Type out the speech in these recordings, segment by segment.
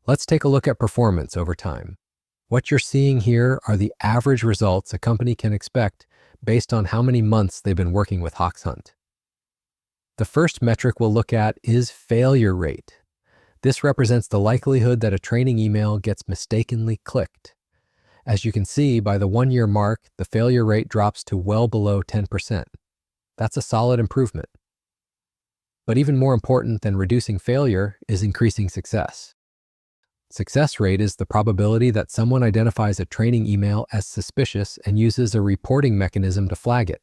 Let's take a look at performance over time. What you're seeing here are the average results a company can expect based on how many months they've been working with Hoxhunt. The first metric we'll look at is failure rate. This represents the likelihood that a training email gets mistakenly clicked. As you can see, by the 1-year mark, the failure rate drops to well below 10%. That's a solid improvement. But even more important than reducing failure is increasing success. Success rate is the probability that someone identifies a training email as suspicious and uses a reporting mechanism to flag it.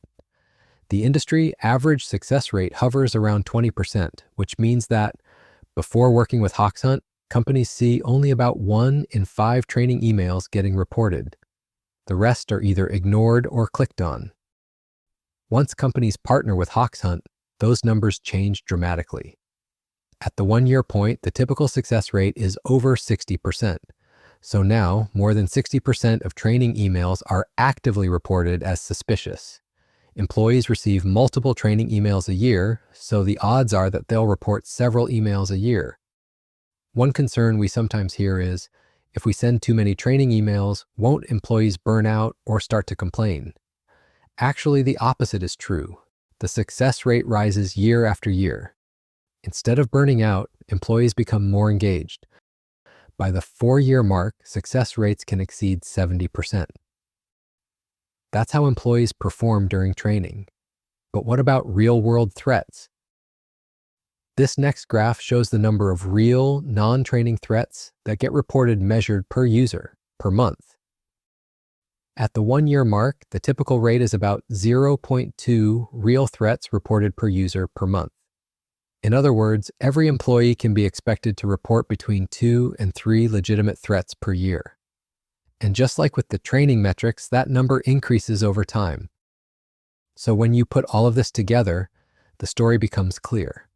The industry average success rate hovers around 20%, which means that before working with Hoxhunt, companies see only about 1 in 5 training emails getting reported. The rest are either ignored or clicked on. Once companies partner with Hoxhunt, those numbers change dramatically. At the 1-year point, the typical success rate is over 60%. So now, more than 60% of training emails are actively reported as suspicious. Employees receive multiple training emails a year, so the odds are that they'll report several emails a year. One concern we sometimes hear is, if we send too many training emails, won't employees burn out or start to complain? Actually, the opposite is true. The success rate rises year after year. Instead of burning out, employees become more engaged. By the 4-year mark, success rates can exceed 70%. That's how employees perform during training. But what about real-world threats? This next graph shows the number of real, non-training threats that get reported measured per user, per month. At the 1-year mark, the typical rate is about 0.2 real threats reported per user per month. In other words, every employee can be expected to report between 2 and 3 legitimate threats per year. And just like with the training metrics, that number increases over time. So when you put all of this together, the story becomes clear.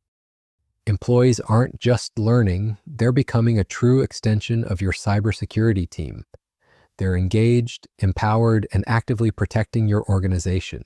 Employees aren't just learning, they're becoming a true extension of your cybersecurity team. They're engaged, empowered, and actively protecting your organization.